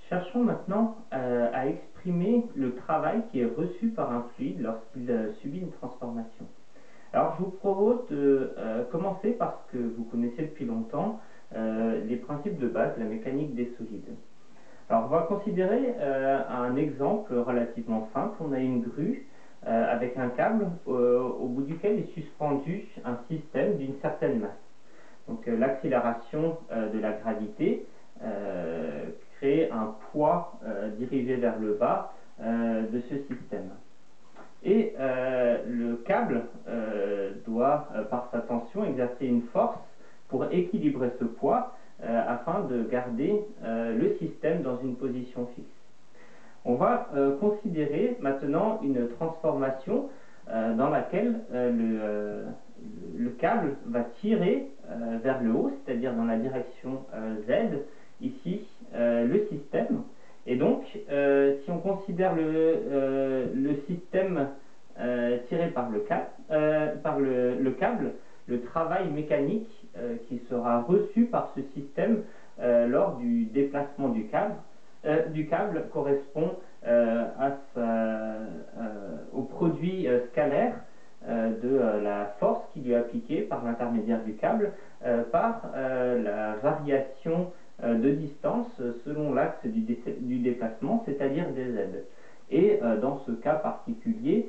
Cherchons maintenant à exprimer le travail qui est reçu par un fluide lorsqu'il subit une transformation. Alors je vous propose de commencer par ce que vous connaissez depuis longtemps, les principes de base de la mécanique des solides. Alors on va considérer un exemple relativement simple. On a une grue avec un câble au bout duquel est suspendu un système d'une certaine masse. Donc l'accélération de la gravité crée un poids dirigé vers le bas de ce système. Et le câble doit, par sa tension, exercer une force pour équilibrer ce poids afin de garder le système dans une position fixe. On va considérer maintenant une transformation dans laquelle le câble va tirer vers le haut, c'est-à-dire dans la direction Z, ici le système. Et donc, si on considère le système tiré par le câble, le travail mécanique qui sera reçu par ce système lors du déplacement du câble correspond au produit scalaire de la force qui lui est appliquée par l'intermédiaire du câble par la variation de distance selon l'axe du déplacement, c'est-à-dire dz. Et dans ce cas particulier,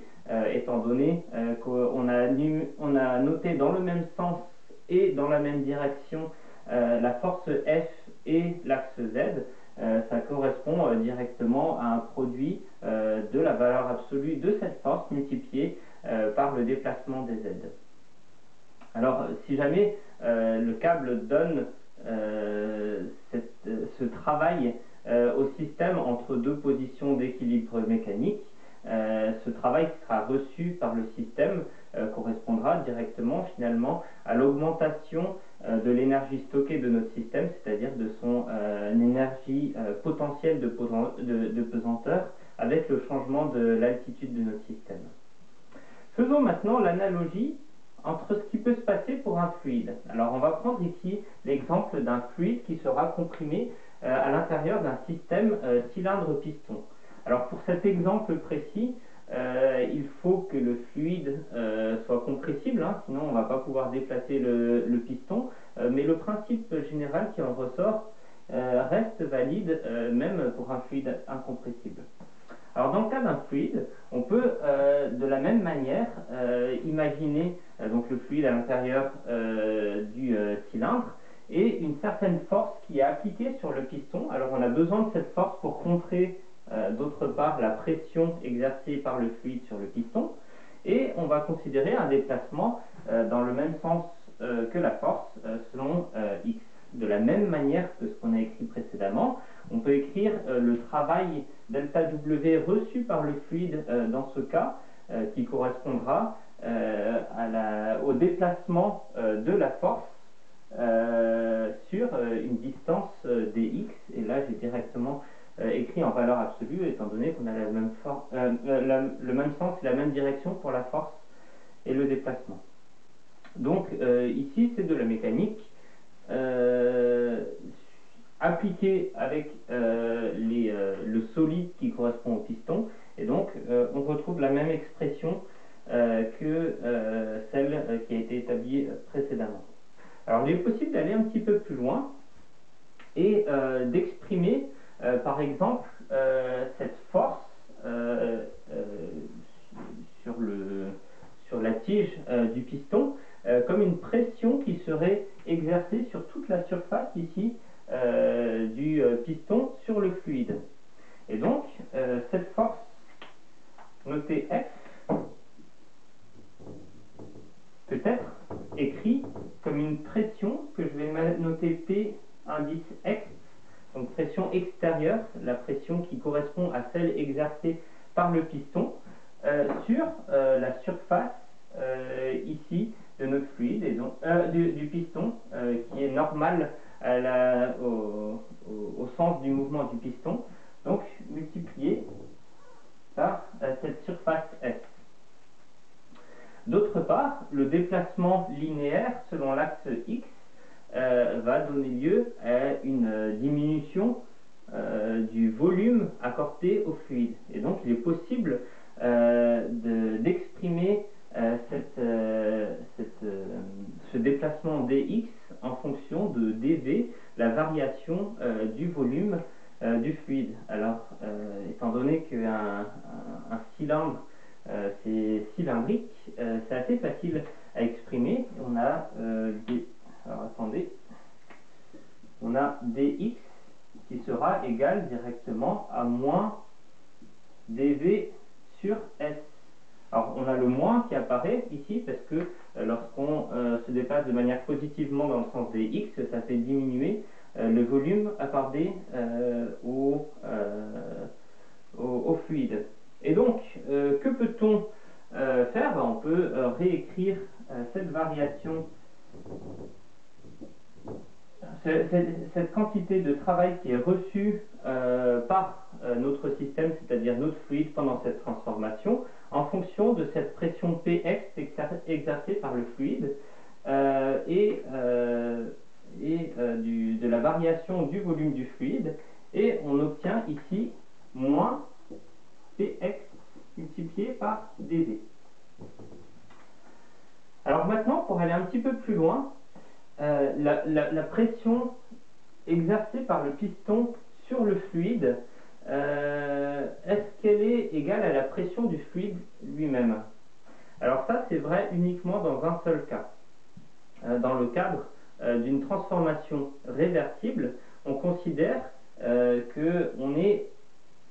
étant donné qu'on a noté dans le même sens et dans la même direction la force F et l'axe Z, ça correspond directement à un produit de la valeur absolue de cette force multipliée par le déplacement des Z. Alors, si jamais le câble donne ce travail au système entre deux positions d'équilibre mécanique, ce travail qui sera reçu par le système correspondra directement finalement à l'augmentation de l'énergie stockée de notre système, c'est-à-dire de son énergie potentielle de pesanteur avec le changement de l'altitude de notre système. Faisons maintenant l'analogie entre ce qui peut se passer pour un fluide. Alors on va prendre ici l'exemple d'un fluide qui sera comprimé à l'intérieur d'un système cylindre-piston. Alors pour cet exemple précis, il faut que le fluide soit compressible, sinon on ne va pas pouvoir déplacer le piston, mais le principe général qui en ressort reste valide même pour un fluide incompressible. Alors dans le cas d'un fluide, on peut de la même manière imaginer donc le fluide à l'intérieur du cylindre et une certaine force qui est appliquée sur le piston. Alors on a besoin de cette force pour contrer d'autre part la pression exercée par le fluide sur le piston, et on va considérer un déplacement dans le même sens que la force selon x. De la même manière que ce qu'on a écrit précédemment, on peut écrire le travail delta W reçu par le fluide dans ce cas, qui correspondra au déplacement de la force sur une distance dx, et là j'ai directement écrit en valeur absolue, étant donné qu'on a le même sens et la même direction pour la force et le déplacement. Donc ici c'est de la mécanique appliquée avec le solide qui correspond au piston, et donc on retrouve la même expression que celle qui a été établie précédemment. Alors il est possible d'aller un petit peu plus loin et d'exprimer par exemple cette force sur la tige du piston comme une pression qui serait exercée sur toute la surface ici du piston sur le fluide. Et donc cette force notée F peut être écrite comme une pression que je vais noter P indice X, donc pression extérieure, la pression qui correspond à celle exercée par le piston sur la surface ici de notre fluide, et donc, du piston, qui est normal au sens du mouvement du piston, donc multiplié par cette surface S. D'autre part, le déplacement linéaire selon l'axe X va donner lieu à une diminution du volume accordé au fluide. Et donc il est possible d'exprimer ce déplacement dx en fonction de dv, la variation du volume du fluide. Alors, étant donné qu'un cylindre c'est cylindrique, c'est assez facile à exprimer. On a alors attendez, on a dx qui sera égal directement à moins dv sur s. Alors on a le moins qui apparaît ici parce que lorsqu'on se déplace de manière positivement dans le sens des x, ça fait diminuer le volume accordé au fluide. Et donc, que peut-on faire? On peut réécrire cette variation, cette quantité de travail qui est reçue par notre système, c'est-à-dire notre fluide pendant cette transformation, en fonction de cette pression Px exercée par le fluide de la variation du volume du fluide, et on obtient ici moins Px multiplié par dv. Alors maintenant, pour aller un petit peu plus loin, la pression exercée par le piston sur le fluide, est-ce qu'elle est égale à la pression du fluide lui-même? Alors ça, c'est vrai uniquement dans un seul cas. Dans le cadre d'une transformation réversible, on considère qu'on est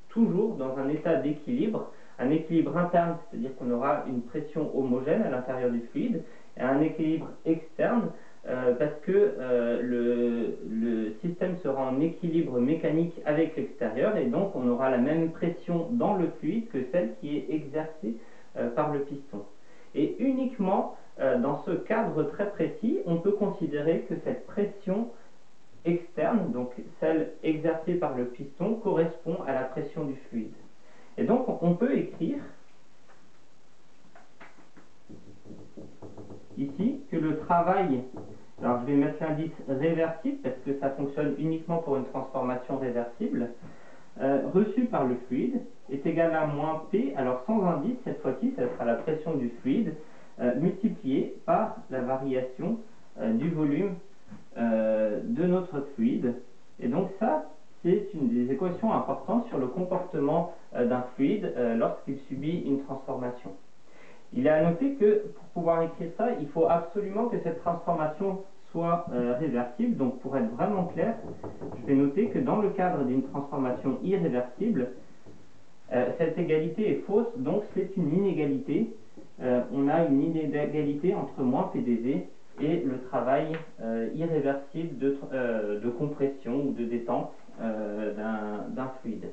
toujours dans un état d'équilibre, un équilibre interne, c'est-à-dire qu'on aura une pression homogène à l'intérieur du fluide, et un équilibre externe, parce que le système sera en équilibre mécanique avec l'extérieur, et donc on aura la même pression dans le fluide que celle qui est exercée par le piston. Et uniquement dans ce cadre très précis, on peut considérer que cette pression externe, donc celle exercée par le piston, correspond à la pression du fluide. Et donc on peut écrire ici que le travail, alors je vais mettre l'indice réversible parce que ça fonctionne uniquement pour une transformation réversible, reçu par le fluide est égal à moins P, alors sans indice, cette fois-ci, ça sera la pression du fluide, multipliée par la variation du volume de notre fluide. Et donc ça, c'est une des équations importantes sur le comportement d'un fluide lorsqu'il subit une transformation. Il est à noter que pour pouvoir écrire ça, il faut absolument que cette transformation soit réversible. Donc pour être vraiment clair, je vais noter que dans le cadre d'une transformation irréversible, cette égalité est fausse, donc c'est une inégalité. On a une inégalité entre moins PdV et le travail irréversible de compression ou de détente d'un fluide.